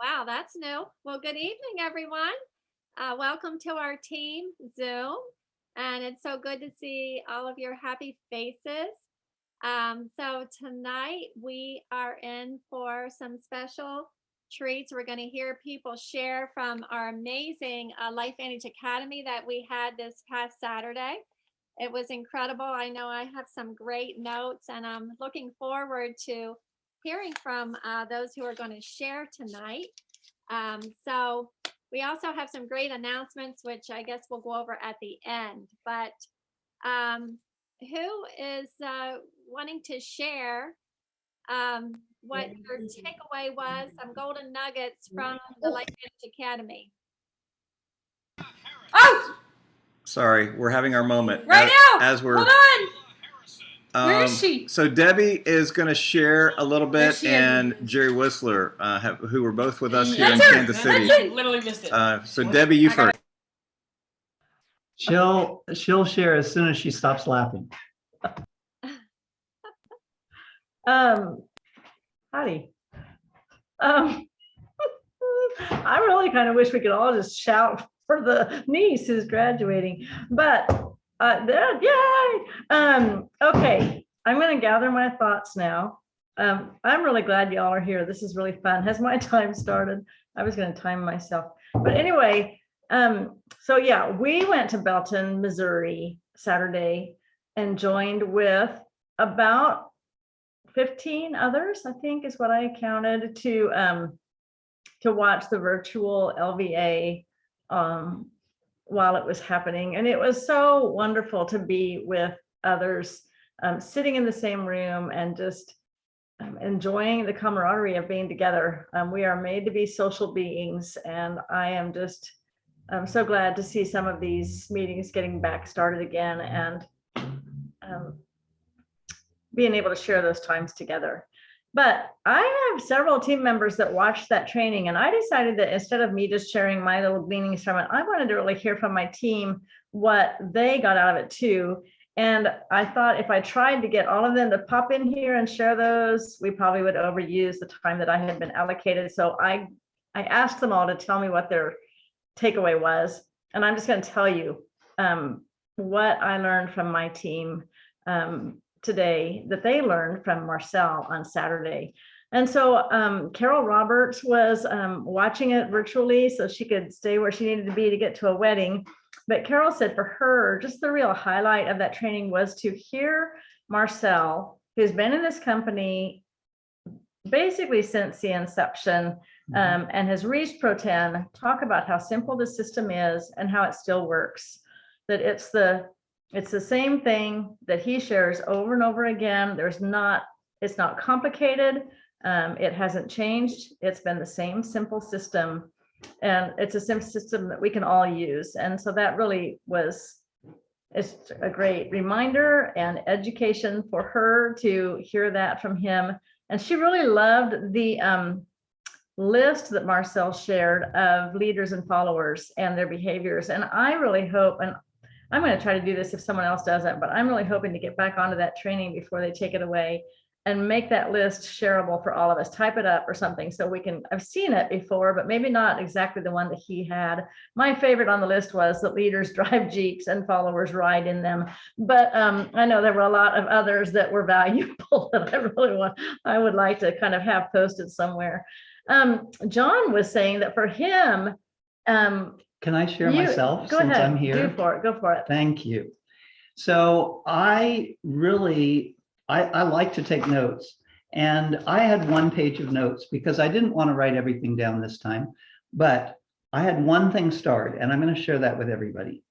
Wow, that's new. Well, good evening, everyone. Welcome to our team Zoom. And it's so good to see all of your happy faces. So, tonight we are in for some special treats. We're going to hear people share from our amazing Life Vantage Academy that we had this past Saturday. It was incredible. I know I have some great notes, and I'm looking forward to hearing from those who are going to share tonight. So we also have some great announcements, which I guess we'll go over at the end. But who is wanting to share what your takeaway was, some golden nuggets from the Life Vantage Academy? Oh, Sorry, we're having our moment. right now. As we're Hold on. Where is she? So Debbie is going to share a little There bit, she is. and Jerry Whistler, who were both with us here in That's her. Kansas City. That's it. Literally missed it. So Debbie, you first. She'll share as soon as she stops laughing. Howdy. I really kind of wish we could all just shout for the niece who's graduating, but yay! Okay, I'm going to gather my thoughts now. I'm really glad y'all are here. This is really fun. Has my time started? I was going to time myself, but anyway. So yeah, we went to Belton, Missouri Saturday and joined with about 15 others, I think is what I counted, to watch the virtual LVA while it was happening. And it was so wonderful to be with others, sitting in the same room and just enjoying the camaraderie of being together. We are made to be social beings, and I'm so glad to see some of these meetings getting back started again and being able to share those times together. But I have several team members that watched that training, and I decided that instead of me just sharing my little gleanings from it, I wanted to really hear from my team what they got out of it too. And I thought if I tried to get all of them to pop in here and share those, we probably would overuse the time that I had been allocated. So I asked them all to tell me what their takeaway was, and I'm just going to tell you what I learned from my team today that they learned from Marcel on Saturday. And so Carol Roberts was watching it virtually so she could stay where she needed to be to get to a wedding. But Carol said for her, just the real highlight of that training was to hear Marcel, who's been in this company basically since the inception, and has reached Pro 10, talk about how simple the system is and how it still works. That it's the same thing that he shares over and over again. It's not complicated. It hasn't changed. It's been the same simple system, and it's a simple system that we can all use. And so that really it's a great reminder and education for her to hear that from him. And she really loved the list that Marcel shared of leaders and followers and their behaviors. And I really hope, and I'm going to try to do this if someone else doesn't, but I'm really hoping to get back onto that training before they take it away and make that list shareable for all of us. Type it up or something so we can, I've seen it before, but maybe not exactly the one that he had. My favorite on the list was that leaders drive Jeeps and followers ride in them. But I know there were a lot of others that were valuable that I would like to kind of have posted somewhere. John was saying that for him, can I share myself go since ahead, I'm here? Go for it. Thank you. So I like to take notes, and I had one page of notes because I didn't want to write everything down this time, but I had one thing start, and I'm going to share that with everybody.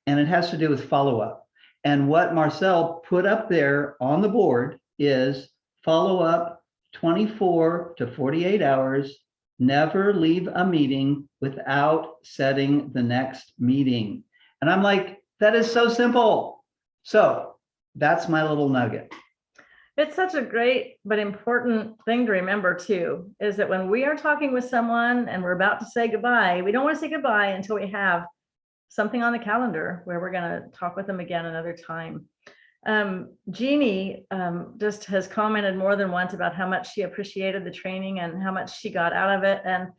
And it has to do with follow-up. And what Marcel put up there on the board is follow-up 24 to 48 hours. Never leave a meeting without setting the next meeting. And I'm like, that is so simple. So that's my little nugget. It's such a great but important thing to remember too, is that when we are talking with someone and we're about to say goodbye, we don't want to say goodbye until we have something on the calendar where we're going to talk with them again another time. Jeannie just has commented more than once about how much she appreciated the training and how much she got out of it. And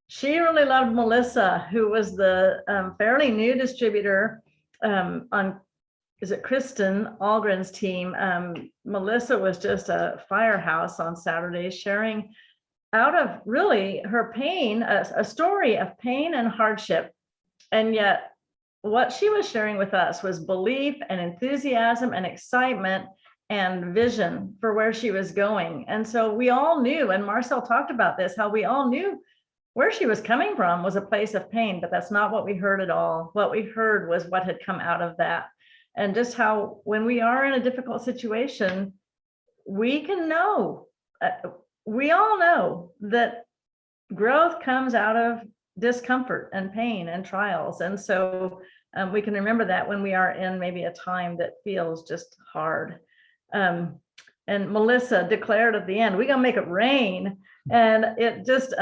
she really loved Melissa, who was the fairly new distributor on, is it Kristen Algren's team. Melissa was just a firehouse on Saturdays, sharing out of really her pain, a story of pain and hardship. And yet what she was sharing with us was belief and enthusiasm and excitement and vision for where she was going. And so we all knew, and Marcel talked about this, how we all knew where she was coming from was a place of pain, but that's not what we heard at all. What we heard was what had come out of that. And just how when we are in a difficult situation, we can know, we all know that growth comes out of discomfort and pain and trials. And so we can remember that when we are in maybe a time that feels just hard. And Melissa declared at the end, we're gonna make it rain. And it just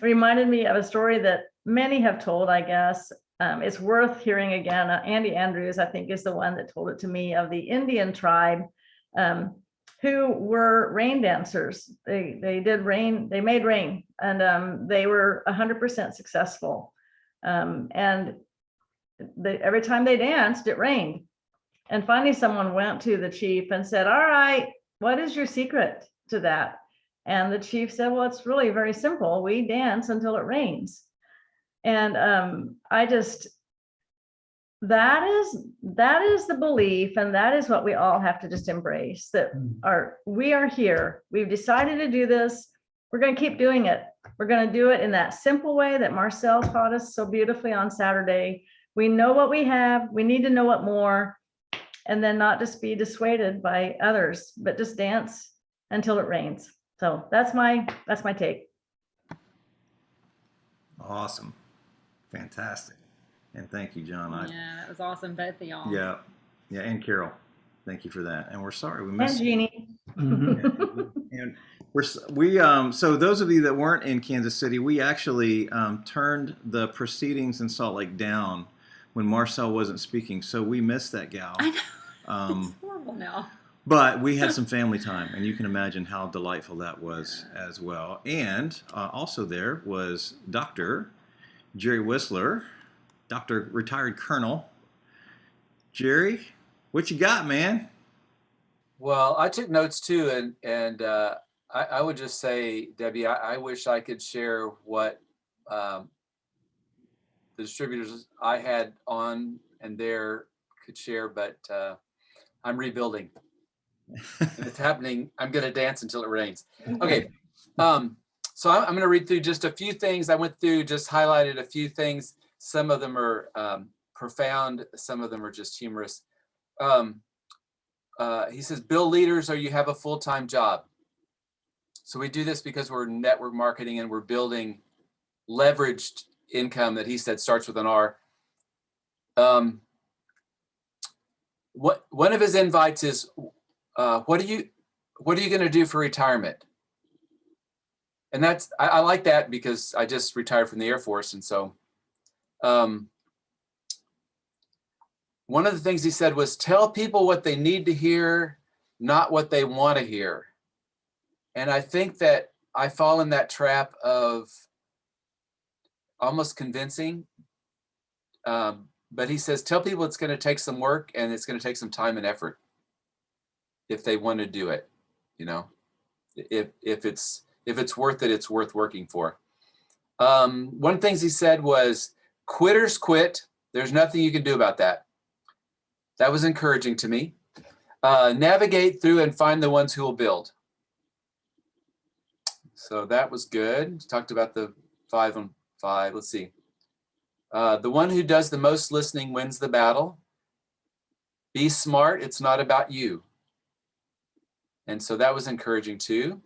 reminded me of a story that many have told, I guess. It's worth hearing again. Andy Andrews, I think, is the one that told it to me, of the Indian tribe who were rain dancers. They did rain, they made rain, and they were 100% successful. And every time they danced, it rained. And finally, someone went to the chief and said, all right, what is your secret to that? And the chief said, well, it's really very simple. We dance until it rains. And I just, that is the belief, and that is what we all have to just embrace, that we are here. We've decided to do this. We're going to keep doing it. We're going to do it in that simple way that Marcel taught us so beautifully on Saturday. We know what we have. We need to know what more, and then not just be dissuaded by others, but just dance until it rains. So that's my take. Awesome. Fantastic. And thank you, John. Yeah, that was awesome, both of y'all. Yeah. And Carol, thank you for that. And we're sorry we missed And Jeannie. And so those of you that weren't in Kansas City, we actually turned the proceedings in Salt Lake down when Marcel wasn't speaking. So we missed that gal. I know. It's horrible now. But we had some family time, and you can imagine how delightful that was as well. And also there was Dr. Jerry Whistler, Dr. Retired Colonel. Jerry, what you got, man? Well, I took notes too, and I would just say, Debbie, I wish I could share what the distributors I had on and there could share, but I'm rebuilding. And it's happening. I'm going to dance until it rains. Okay. So I'm going to read through just a few things. I went through, just highlighted a few things. Some of them are profound. Some of them are just humorous. He says, build leaders or you have a full-time job. So we do this because we're network marketing and we're building leveraged income that he said starts with an R. One of his invites is, what are you going to do for retirement? And that's, I like that because I just retired from the Air Force. And so one of the things he said was, tell people what they need to hear, not what they want to hear. And I think that I fall in that trap of almost convincing. But he says, tell people it's going to take some work and it's going to take some time and effort if they want to do it. You know, if it's worth it, it's worth working for. One of the things he said was, quitters quit. There's nothing you can do about that. That was encouraging to me. Navigate through and find the ones who will build. So that was good. Talked about the 5 on 5. Let's see. The one who does the most listening wins the battle. Be smart. It's not about you. And so that was encouraging too.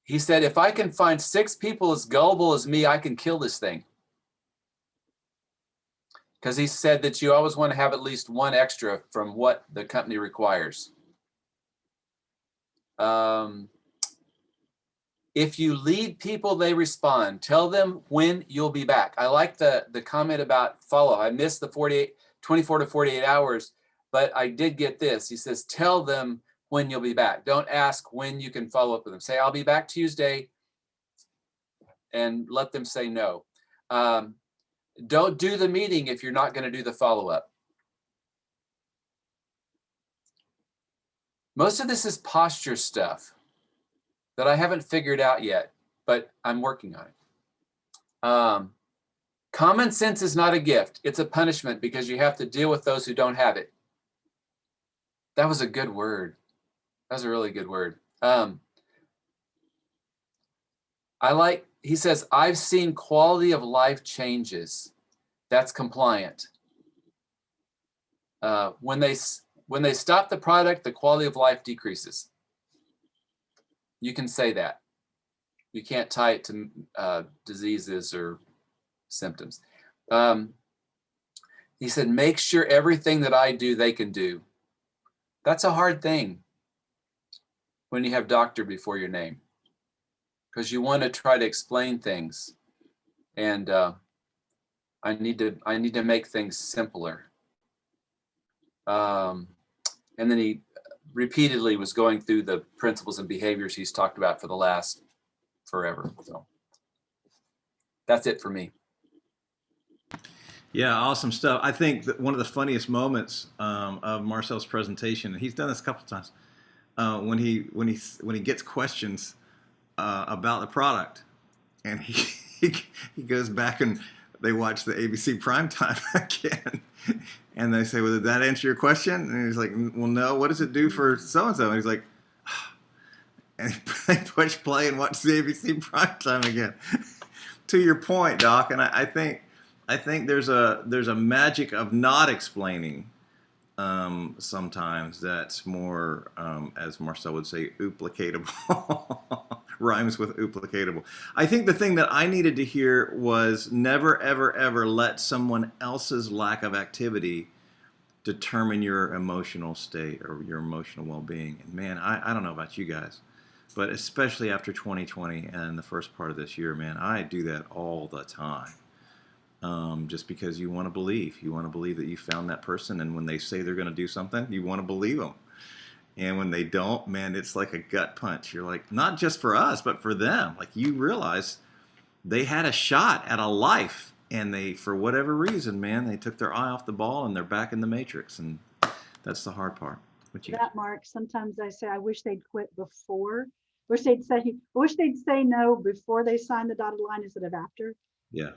He said, if I can find 6 people as gullible as me, I can kill this thing. Because he said that you always want to have at least one extra from what the company requires. If you lead people, they respond. Tell them when you'll be back. I like the comment about follow. I missed the 24 to 48 hours, but I did get this. He says, tell them when you'll be back. Don't ask when you can follow up with them. Say, I'll be back Tuesday. and let them say no. Don't do the meeting if you're not going to do the follow-up. Most of this is posture stuff that I haven't figured out yet, but I'm working on it. Common sense is not a gift. It's a punishment because you have to deal with those who don't have it. That was a good word. That was a really good word. He says, I've seen quality of life changes. That's compliant. When they stop the product, the quality of life decreases. You can say that. You can't tie it to diseases or symptoms. He said, make sure everything that I do, they can do. That's a hard thing when you have doctor before your name, because you want to try to explain things. And I need to make things simpler. And then he repeatedly was going through the principles and behaviors he's talked about for the last forever. So that's it for me. Yeah, awesome stuff. I think that one of the funniest moments of Marcel's presentation, and he's done this a couple of times, when he gets questions about the product, and he goes back and they watch the ABC primetime again, and they say, "Well, did that answer your question?" And he's like, "Well, no. What does it do for so and so?" And he's like, and they push play and watch the ABC primetime again. To your point, Doc, and I think there's a magic of not explaining sometimes that's more, as Marcel would say, duplicatable. Rhymes with duplicatable. I think the thing that I needed to hear was never, ever, ever let someone else's lack of activity determine your emotional state or your emotional well-being. And man, I don't know about you guys, but especially after 2020 and the first part of this year, man, I do that all the time. Just because you want to believe. You want to believe that you found that person, and when they say they're going to do something, you want to believe them. And when they don't, man, it's like a gut punch. You're like, not just for us, but for them. Like, you realize they had a shot at a life, and they, for whatever reason, man, they took their eye off the ball and they're back in the matrix. And that's the hard part. That, Mark, sometimes I say, I wish they'd quit before. I wish they'd say no before they sign the dotted line instead of after. Yeah.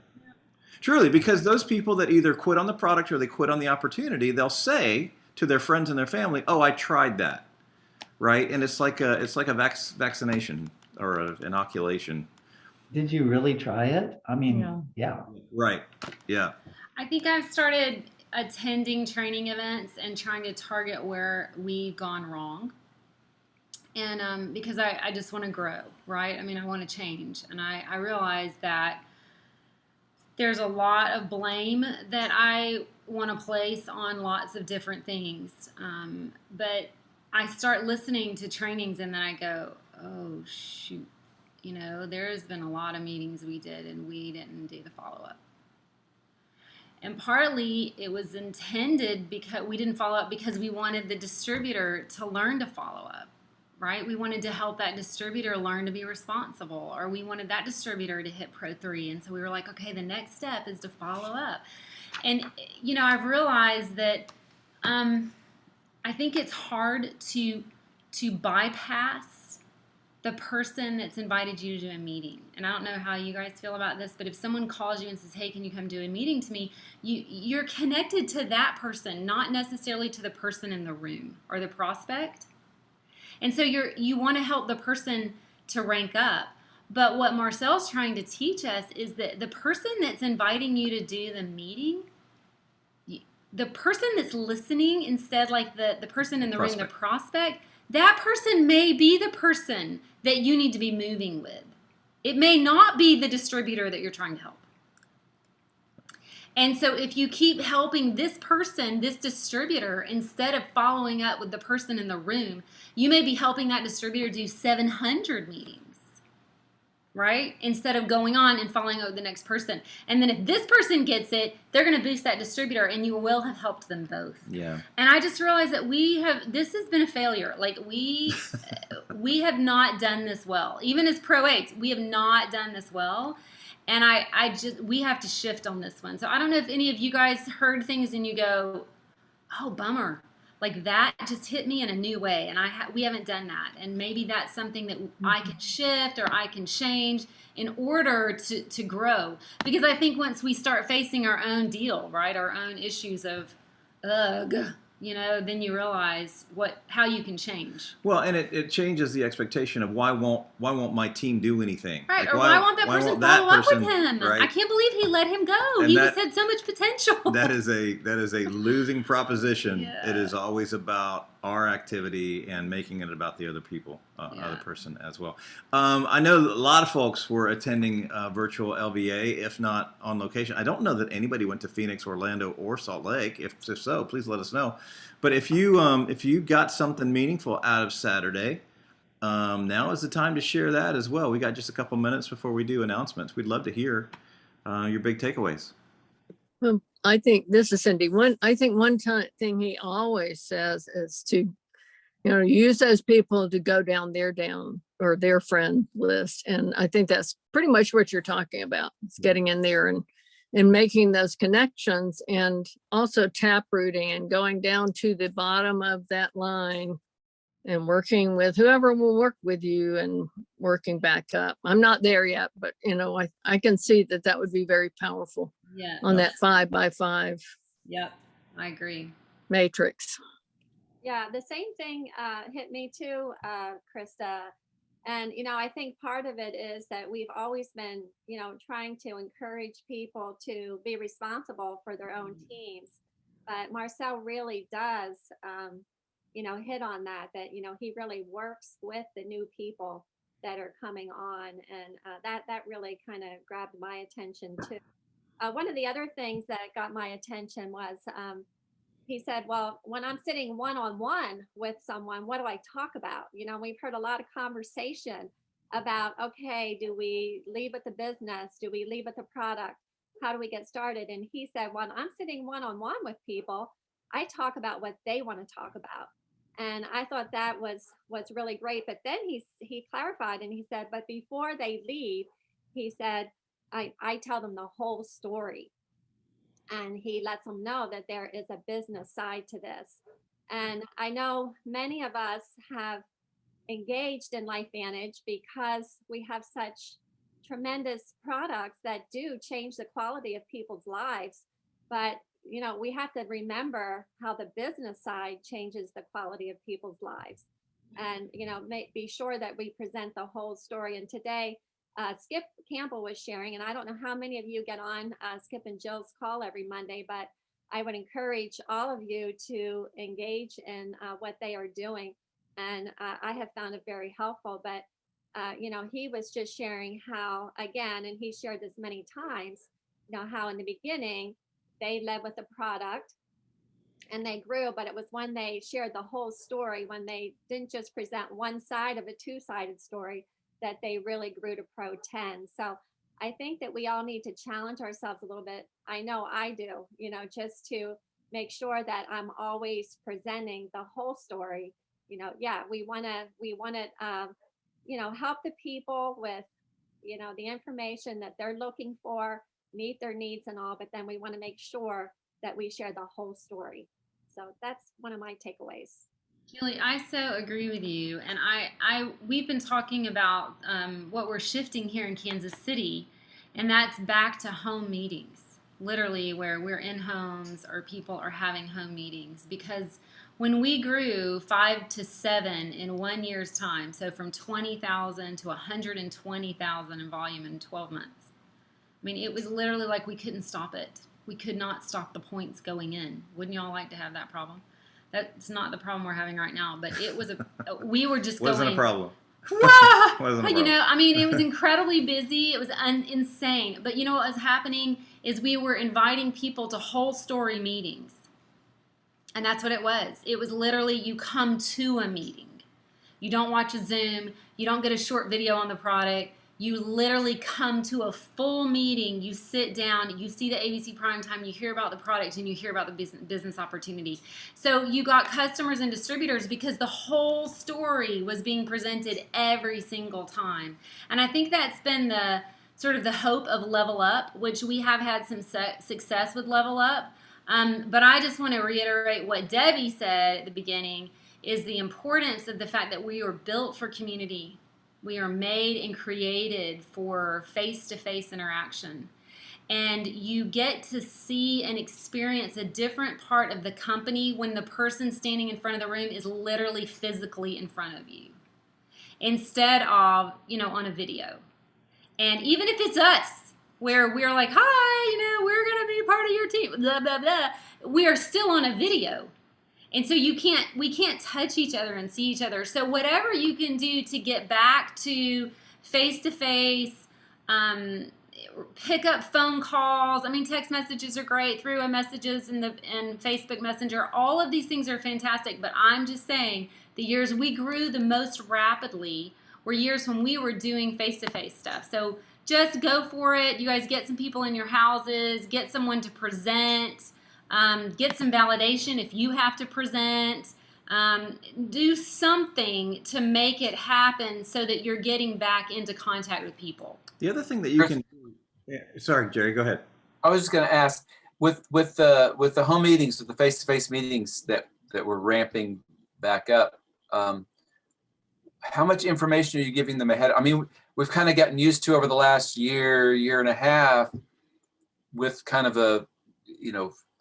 Truly, because those people that either quit on the product or they quit on the opportunity, they'll say to their friends and their family, "Oh, I tried that," right? And it's like a vaccination or an inoculation. Did you really try it? I mean, yeah. Right. Yeah. I think I've started attending training events and trying to target where we've gone wrong. And because I just want to grow, right? I mean, I want to change. And I realize that there's a lot of blame that I want to place on lots of different things. But I start listening to trainings and then I go, oh, shoot. You know, there's been a lot of meetings we did and we didn't do the follow-up. And partly it was intended because we didn't follow up because we wanted the distributor to learn to follow up, right? We wanted to help that distributor learn to be responsible, or we wanted that distributor to hit Pro 3. And so we were like, okay, the next step is to follow up. And, you know, I've realized that I think it's hard to bypass the person that's invited you to do a meeting. And I don't know how you guys feel about this, but if someone calls you and says, hey, can you come do a meeting to me? You're connected to that person, not necessarily to the person in the room or the prospect. And so you want to help the person to rank up. But what Marcel's trying to teach us is that the person that's inviting you to do the meeting, the person that's listening instead, like the person in the room, the prospect, that person may be the person that you need to be moving with. It may not be the distributor that you're trying to help. And so if you keep helping this person, this distributor, instead of following up with the person in the room, you may be helping that distributor do 700 meetings, right? Instead of going on and following up with the next person. And then if this person gets it, they're going to boost that distributor, and you will have helped them both. Yeah. And I just realized that this has been a failure. Like we have not done this well. Even as Pro 8s, we have not done this well. And we have to shift on this one. So I don't know if any of you guys heard things and you go, oh, bummer. Like that just hit me in a new way, and we haven't done that, and maybe that's something that I can shift or I can change in order to grow. Because I think once we start facing our own deal, right, our own issues of, then you realize how you can change. Well, and it changes the expectation of why won't my team do anything? Right, like, or why won't that person follow up with him? Right? I can't believe he let him go. And He just had so much potential. That is a losing proposition. Yeah. It is always about our activity and making it about the other people, other person as well. I know a lot of folks were attending virtual LVA, if not on location. I don't know that anybody went to Phoenix, Orlando, or Salt Lake. If so, please let us know. But if you got something meaningful out of Saturday, now is the time to share that as well. We got just a couple minutes before we do announcements. We'd love to hear your big takeaways. I think this is Cindy. I think one thing he always says is to, use those people to go down or their friend list. And I think that's pretty much what you're talking about. It's getting in there and making those connections, and also tap rooting and going down to the bottom of that line and working with whoever will work with you and working back up. I'm not there yet, but I can see that would be very powerful. Yeah. On that 5x5. Yep, I agree. Matrix. Yeah, the same thing hit me too, Krista. And, I think part of it is that we've always been, trying to encourage people to be responsible for their own teams. But Marcel really does, hit on that, he really works with the new people that are coming on. And that really kind of grabbed my attention too. One of the other things that got my attention was he said, well, when I'm sitting one-on-one with someone, what do I talk about? We've heard a lot of conversation about, okay, do we lead with the business? Do we lead with the product? How do we get started? And he said, when I'm sitting one-on-one with people, I talk about what they want to talk about. And I thought that was really great. But then he clarified and he said, but before they leave, he said, I tell them the whole story, and he lets them know that there is a business side to this. And I know many of us have engaged in LifeVantage because we have such tremendous products that do change the quality of people's lives. But, we have to remember how the business side changes the quality of people's lives. And, be sure that we present the whole story. And today, Skip Campbell was sharing, and I don't know how many of you get on Skip and Jill's call every Monday, but I would encourage all of you to engage in what they are doing. And I have found it very helpful. But, he was just sharing how, again, and he shared this many times, how in the beginning they led with the product and they grew, but it was when they shared the whole story, when they didn't just present one side of a two-sided story, that they really grew to Pro 10. So I think that we all need to challenge ourselves a little bit. I know I do, just to make sure that I'm always presenting the whole story. We want to, help the people with, the information that they're looking for, meet their needs and all, but then we want to make sure that we share the whole story. So that's one of my takeaways. Julie, I so agree with you. And we've been talking about what we're shifting here in Kansas City, and that's back to home meetings, literally where we're in homes or people are having home meetings. Because when we grew 5 to 7 in 1 year's time, so from 20,000 to 120,000 in volume in 12 months, I mean, it was literally like we couldn't stop it. We could not stop the points going in. Wouldn't y'all like to have that problem? That's not the problem we're having right now, but it was we were just going. Wasn't a problem. Wasn't a problem. It was incredibly busy. It was insane. But what was happening is we were inviting people to whole story meetings. And that's what it was. It was literally you come to a meeting. You don't watch a Zoom. You don't get a short video on the product. You literally come to a full meeting, you sit down, you see the ABC primetime, you hear about the product, and you hear about the business opportunity. So you got customers and distributors because the whole story was being presented every single time. And I think that's been the sort of the hope of Level Up, which we have had some success with Level Up. But I just want to reiterate what Debbie said at the beginning, is the importance of the fact that we are built for community. We are made and created for face-to-face interaction. And you get to see and experience a different part of the company when the person standing in front of the room is literally physically in front of you, instead of, on a video. And even if it's us, where we're like, hi, we're going to be part of your team, blah, blah, blah, we are still on a video. And so we can't touch each other and see each other. So whatever you can do to get back to face-to-face, pick up phone calls. I mean, text messages are great, through messages and Facebook Messenger. All of these things are fantastic. But I'm just saying, the years we grew the most rapidly were years when we were doing face-to-face stuff. So just go for it. You guys get some people in your houses, get someone to present. Get some validation if you have to present. Do something to make it happen so that you're getting back into contact with people. The other thing that you can, sorry, Jerry, go ahead. I was just going to ask, with the home meetings, with the face-to-face meetings that we're ramping back up, how much information are you giving them ahead? I mean, we've kind of gotten used to over the last year and a half with kind of a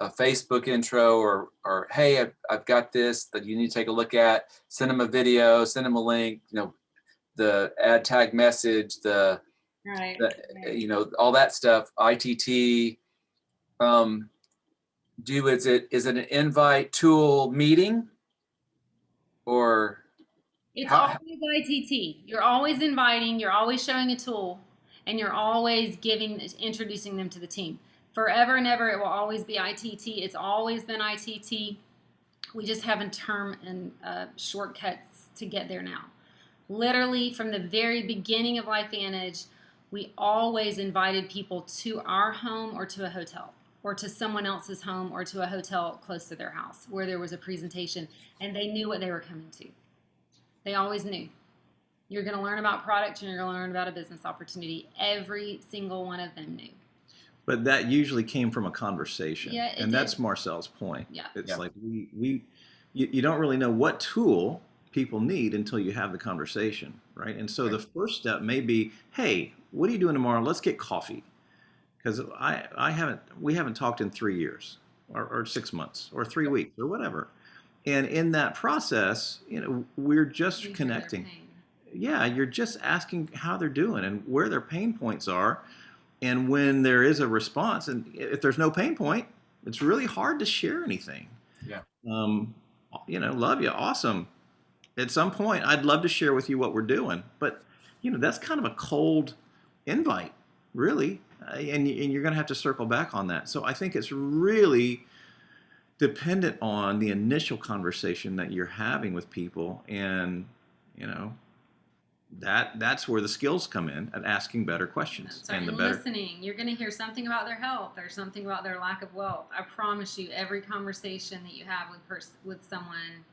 Facebook intro or hey, I've got this that you need to take a look at, send them a video, send them a link, the ad tag message, Right. all that stuff, ITT. Is it an invite tool meeting, or? It's always ITT. You're always inviting, you're always showing a tool, and you're always introducing them to the team. Forever and ever, it will always be ITT. It's always been ITT. We just have a term and shortcuts to get there now. Literally, from the very beginning of LifeVantage, we always invited people to our home or to a hotel, or to someone else's home or to a hotel close to their house where there was a presentation, and they knew what they were coming to. They always knew. You're going to learn about product and you're going to learn about a business opportunity. Every single one of them knew. But that usually came from a conversation. Yeah, and that's Marcel's point. Yeah. It's like you don't really know what tool people need until you have the conversation, right? And so the first step may be, hey, what are you doing tomorrow? Let's get coffee. Because we haven't talked in 3 years or 6 months or 3 weeks or whatever. And in that process, we're just connecting. Yeah, you're just asking how they're doing and where their pain points are. And when there is a response, and if there's no pain point, it's really hard to share anything. Yeah. Love you, awesome. At some point, I'd love to share with you what we're doing, but that's kind of a cold invite, really, and you're going to have to circle back on that. So I think it's really dependent on the initial conversation that you're having with people, and that's where the skills come in at asking better questions. That's right. And listening. You're going to hear something about their health or something about their lack of wealth. I promise you, every conversation that you have with someone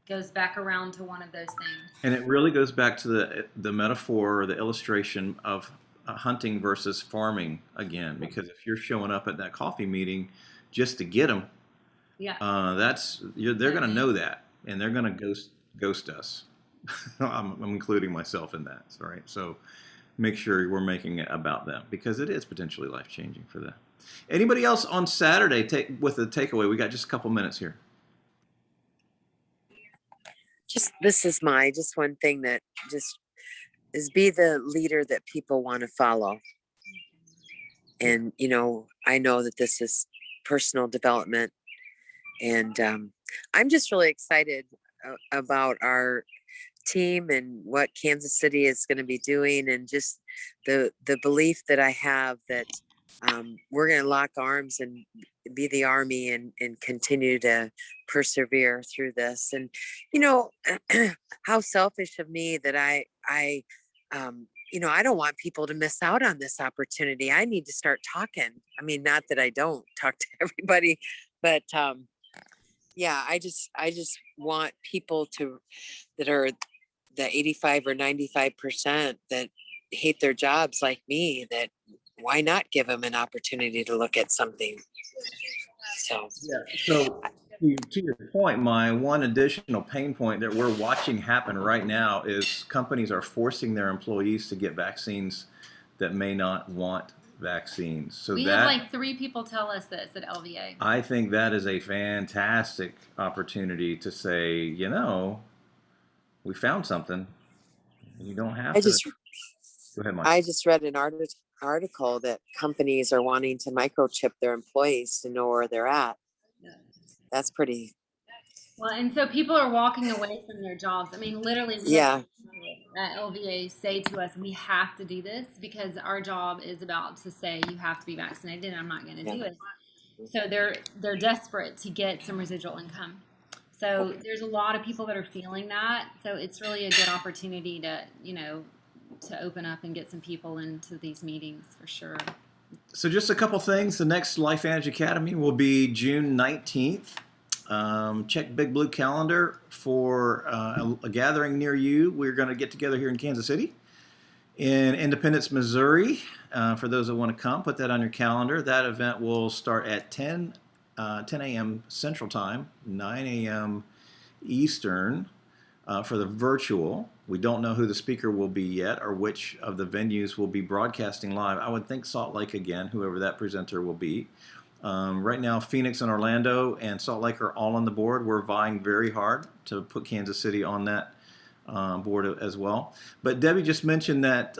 goes back around to one of those things. And it really goes back to the metaphor or the illustration of hunting versus farming again, because if you're showing up at that coffee meeting just to get them, they're going to know that, and they're going to ghost us. I'm including myself in that, right? So make sure we're making it about them, because it is potentially life-changing for them. Anybody else on Saturday with a takeaway? We got just a couple minutes here. Just one thing that just is be the leader that people want to follow. And, I know that this is personal development, and I'm just really excited about our team and what Kansas City is going to be doing, and just the belief that I have that we're going to lock arms and be the army and continue to persevere through this. And how selfish of me that I I don't want people to miss out on this opportunity. I need to start talking. I mean, not that I don't talk to everybody, but yeah, I just want people that are the 85 or 95% that hate their jobs like me, that why not give them an opportunity to look at something? So, Yeah. So to your point, my one additional pain point that we're watching happen right now is companies are forcing their employees to get vaccines that may not want vaccines. So We have like 3 people tell us this at LVA. I think that is a fantastic opportunity to say, we found something. You don't have to. Go ahead, Mike. I just read an article that companies are wanting to microchip their employees to know where they're at. That's pretty. Well, and so people are walking away from their jobs. I mean, literally, Yeah. At LVA say to us, we have to do this because our job is about to say you have to be vaccinated, and I'm not going to do it. So they're desperate to get some residual income. So there's a lot of people that are feeling that. So it's really a good opportunity to to open up and get some people into these meetings for sure. So just a couple things. The next LifeVantage Academy will be June 19th. Check Big Blue calendar for a gathering near you. We're going to get together here in Kansas City, in Independence, Missouri. For those that want to come, put that on your calendar. That event will start at 10 a.m. Central Time, 9 a.m. Eastern for the virtual. We don't know who the speaker will be yet or which of the venues will be broadcasting live. I would think Salt Lake again, whoever that presenter will be. Right now, Phoenix and Orlando and Salt Lake are all on the board. We're vying very hard to put Kansas City on that board as well. But Debbie just mentioned that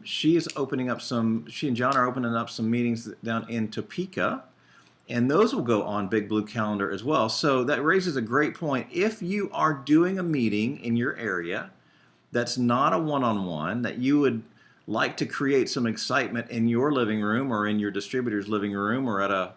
she and John are opening up some meetings down in Topeka, and those will go on Big Blue calendar as well. So that raises a great point. If you are doing a meeting in your area that's not a one-on-one, that you would like to create some excitement in your living room or in your distributor's living room or at a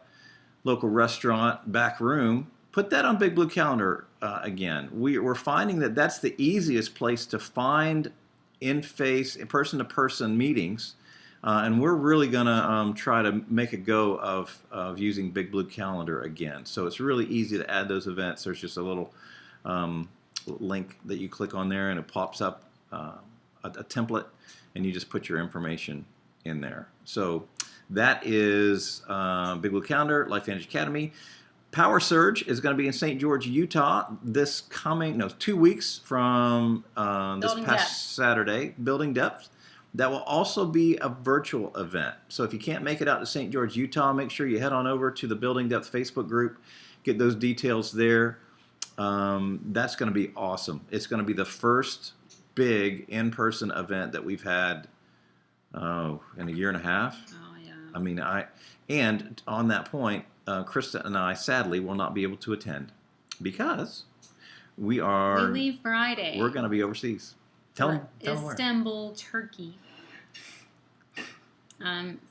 local restaurant back room, put that on Big Blue calendar again. We're finding that that's the easiest place to find in-face, person-to-person meetings. And we're really going to try to make a go of using Big Blue calendar again. So it's really easy to add those events. There's just a little link that you click on there and it pops up a template and you just put your information in there. So that is Big Blue calendar, LifeVantage Academy. Power Surge is going to be in St. George, Utah 2 weeks from this past Saturday, Building Depth. That will also be a virtual event. So if you can't make it out to St. George, Utah, make sure you head on over to the Building Depth Facebook group, get those details there. That's going to be awesome. It's going to be the first big in-person event that we've had in a year and a half. Oh, yeah. I mean, and on that point, Krista and I sadly will not be able to attend because we leave Friday. We're going to be overseas. Tell them where. Istanbul, Turkey.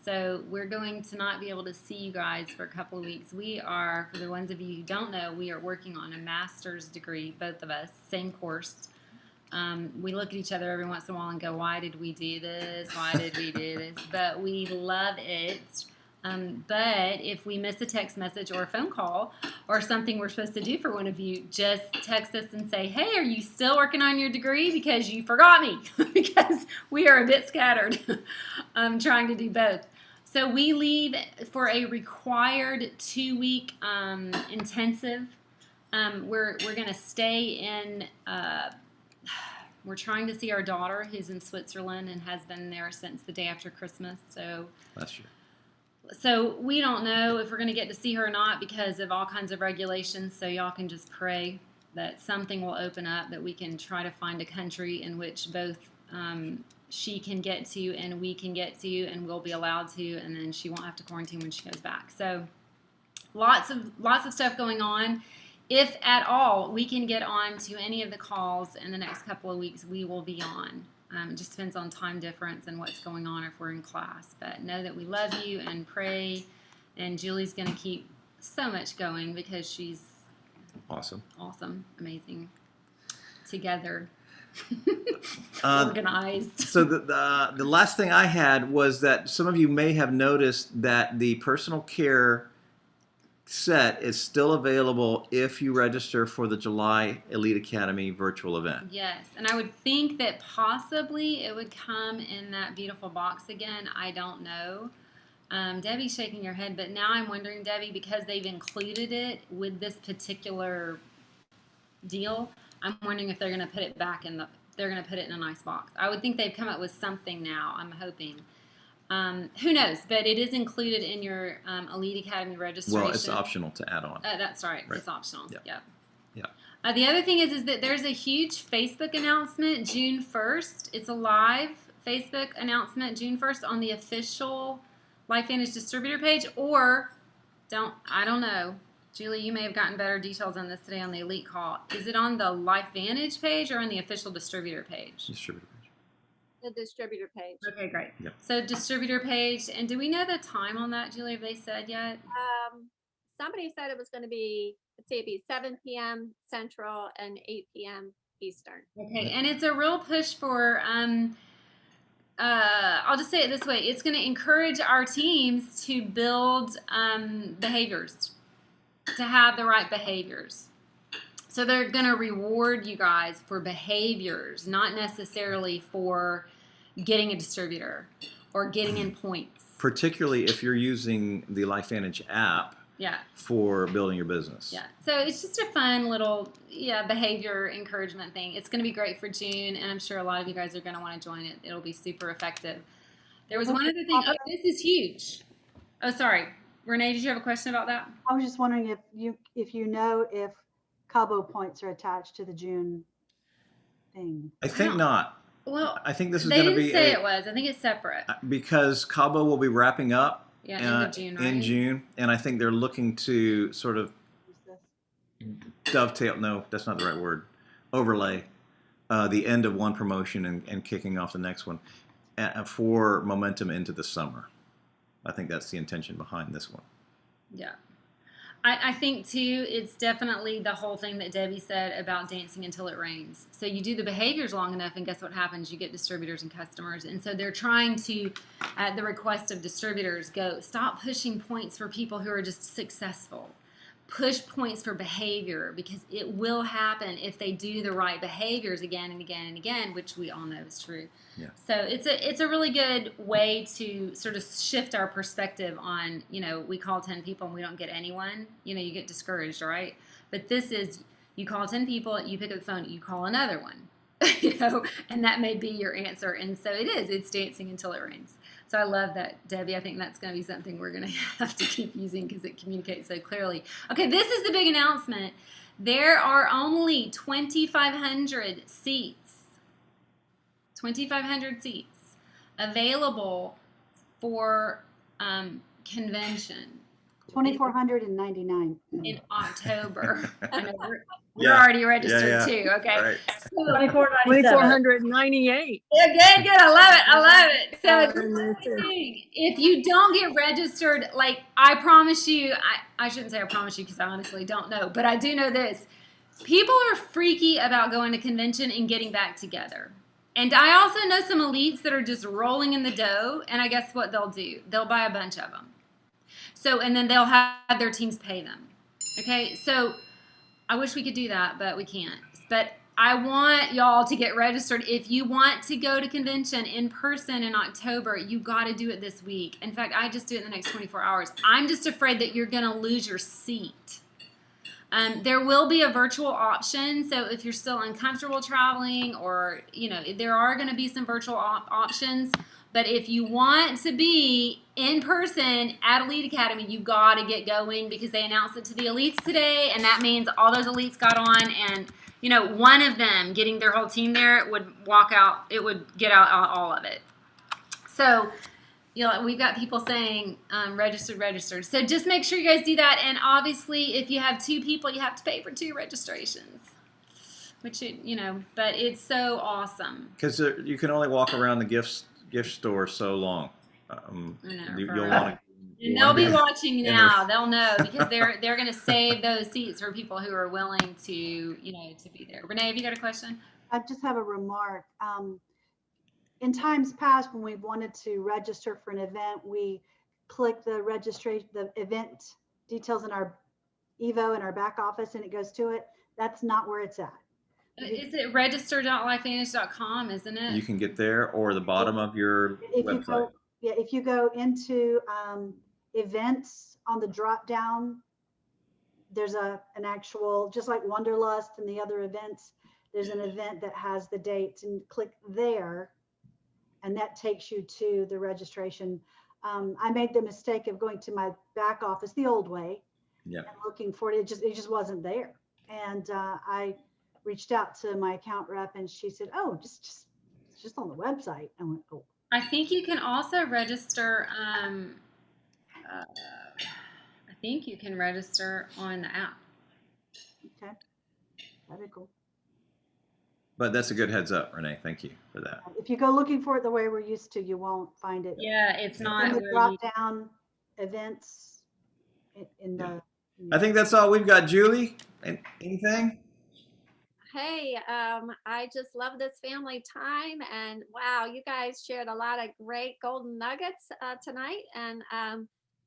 So we're going to not be able to see you guys for a couple of weeks. We are, for the ones of you who don't know, we are working on a master's degree, both of us, same course. We look at each other every once in a while and go, why did we do this? Why did we do this? But we love it. But if we miss a text message or a phone call or something we're supposed to do for one of you, just text us and say, hey, are you still working on your degree? Because you forgot me. Because we are a bit scattered trying to do both. So we leave for a required 2-week intensive. We're going to stay in... we're trying to see our daughter who's in Switzerland and has been there since the day after Christmas. So last year. So we don't know if we're going to get to see her or not because of all kinds of regulations. So y'all can just pray that something will open up, that we can try to find a country in which both she can get to and we can get to and we'll be allowed to, and then she won't have to quarantine when she goes back. So lots of stuff going on. If at all we can get on to any of the calls in the next couple of weeks, we will be on. It just depends on time difference and what's going on if we're in class. But know that we love you and pray. And Julie's going to keep so much going because she's awesome, amazing together. Organized. So the last thing I had was that some of you may have noticed that the personal care set is still available if you register for the July Elite Academy virtual event. Yes, and I would think that possibly it would come in that beautiful box again. I don't know. Debbie's shaking her head, but now I'm wondering, Debbie, because they've included it with this particular deal, I'm wondering if they're going to put it back they're going to put it in a nice box. I would think they've come up with something now, I'm hoping. Who knows? But it is included in your Elite Academy registration. Well, it's optional to add on. That's right. Right. It's optional. Yep. Yep. Yeah. The other thing is that there's a huge Facebook announcement June 1st. It's a live Facebook announcement June 1st on the official LifeVantage distributor page, or I don't know. Julie, you may have gotten better details on this today on the Elite call. Is it on the LifeVantage page or on the official distributor page? Distributor page. The distributor page. Okay, great. Yep. So distributor page, and do we know the time on that, Julie? Have they said yet? Somebody said it was going to be, let's see, it'd be 7 p.m. Central and 8 p.m. Eastern. Okay, and it's a real push for, I'll just say it this way. It's going to encourage our teams to build behaviors, to have the right behaviors. So they're going to reward you guys for behaviors, not necessarily for getting a distributor or getting in points. Particularly if you're using the LifeVantage app for building your business. Yeah. So it's just a fun little behavior encouragement thing. It's going to be great for June, and I'm sure a lot of you guys are going to want to join it. It'll be super effective. There was one other thing. Oh, this is huge. Oh, sorry. Renee, did you have a question about that? I was just wondering if you know if Cabo points are attached to the June thing. I think not. Well, I think this is going to be. They didn't say it was. I think it's separate. Because Cabo will be wrapping up end of June, right? in June, and I think they're looking to sort of dovetail. No, that's not the right word. Overlay the end of one promotion and kicking off the next one for momentum into the summer. I think that's the intention behind this one. Yeah. I think, too, it's definitely the whole thing that Debbie said about dancing until it rains. So you do the behaviors long enough, and guess what happens? You get distributors and customers. And so they're trying to, at the request of distributors, stop pushing points for people who are just successful. Push points for behavior, because it will happen if they do the right behaviors again and again and again, which we all know is true. Yeah. So it's a really good way to sort of shift our perspective on, we call 10 people and we don't get anyone. You get discouraged, right? But this is, you call 10 people, you pick up the phone, you call another one, and that may be your answer. And so it's dancing until it rains. So I love that, Debbie. I think that's going to be something we're going to have to keep using because it communicates so clearly. Okay, this is the big announcement. There are only 2,500 seats. 2,500 seats available for convention. 2,499 in October. I know we're already registered too. Okay, Right. so 2,498. yeah, good. I love it. So if you don't get registered, like I promise you, I shouldn't say I promise you because I honestly don't know, but I do know this: people are freaky about going to convention and getting back together. And I also know some elites that are just rolling in the dough, and I guess what they'll do? They'll buy a bunch of them. So, and then they'll have their teams pay them. Okay, so I wish we could do that, but we can't. But I want y'all to get registered. If you want to go to convention in person in October, you got to do it this week. In fact, I just do it in the next 24 hours. I'm just afraid that you're going to lose your seat. There will be a virtual option, so if you're still uncomfortable traveling, or there are going to be some virtual options. But if you want to be in person at Elite Academy, you got to get going because they announced it to the elites today, and that means all those elites got on, and one of them getting their whole team there would walk out. It would get out all of it. So. We've got people saying registered. So just make sure you guys do that. And obviously, if you have 2 people, you have to pay for 2 registrations. But it's so awesome. Because you can only walk around the gift store so long. You'll want to. And they'll be watching now. They'll know because they're going to save those seats for people who are willing to to be there. Renee, have you got a question? I just have a remark. In times past, when we've wanted to register for an event, we click the registration, the event details in our Evo in our back office, and it goes to it. That's not where it's at. Is it register.lifevantage.com, isn't it? You can get there or the bottom of your If you website. go, yeah, if you go into events on the drop down, there's an actual, just like Wanderlust and the other events, there's an event that has the dates, and click there, and that takes you to the registration. I made the mistake of going to my back office the old way, Yeah. and looking for it. It just wasn't there. And I reached out to my account rep, and she said, "Oh, it's just on the website." I went, "Oh." I think you can also register. I think you can register on the app. Okay, that'd be cool. But that's a good heads up, Renee. Thank you for that. If you go looking for it the way we're used to, you won't find it. Yeah, it's not In the where drop you. down events in the. I think that's all we've got, Julie. Anything? Hey, I just love this family time, and wow, you guys shared a lot of great golden nuggets tonight. And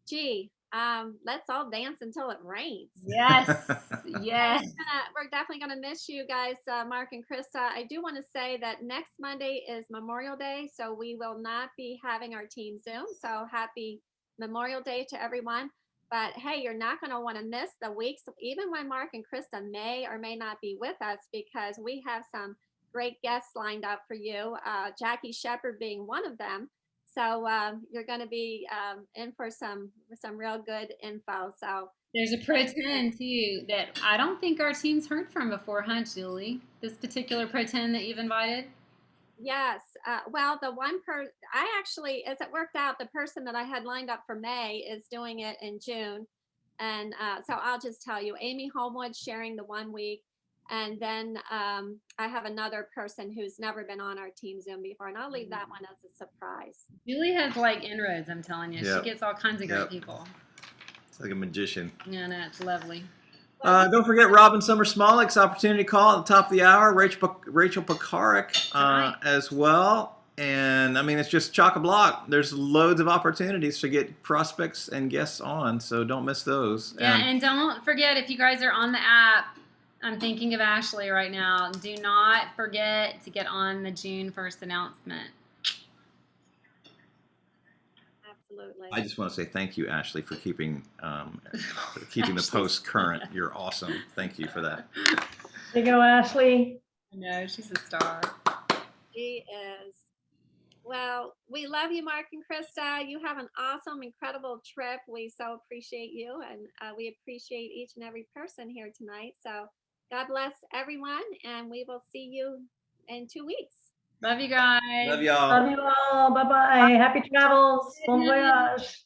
gee, let's all dance until it rains. Yes, Hey, yes. we're definitely gonna miss you guys, Mark and Krista. I do want to say that next Monday is Memorial Day, so we will not be having our team Zoom. So happy Memorial Day to everyone. But hey, you're not going to want to miss the weeks, even when Mark and Krista may or may not be with us, because we have some great guests lined up for you, Jackie Shepard being one of them. So you're going to be in for some real good info. So There's a Pro 10 too that I don't think our team's heard from before, huh, Julie? This particular Pro 10 that you've invited? yes, well, the one I actually, as it worked out, the person that I had lined up for May is doing it in June. And so I'll just tell you, Amy Homewood sharing the 1 week. And then I have another person who's never been on our team Zoom before, and I'll leave that one as a surprise. Julie has like inroads, I'm telling you. Yep. She gets all kinds of great Yep. people. It's like a magician. Yeah, no, it's lovely. Don't forget Robin Summer Smolik's opportunity call at the top of the hour. Rachel Pekarik as well. And I mean, it's just chock-a-block. There's loads of opportunities to get prospects and guests on, so don't miss those. Yeah, and don't forget, if you guys are on the app, I'm thinking of Ashley right now. Do not forget to get on the June 1st announcement. Absolutely. I just want to say thank you, Ashley, for keeping the post current. You're awesome. Thank you for that. There you go, Ashley. I know, she's a star. She is. Well, we love you, Mark and Krista. You have an awesome, incredible trip. We so appreciate you, and we appreciate each and every person here tonight. So God bless everyone, and we will see you in 2 weeks. Love you guys. Love y'all. Love you all. Bye-bye. Happy travels. Bon voyage.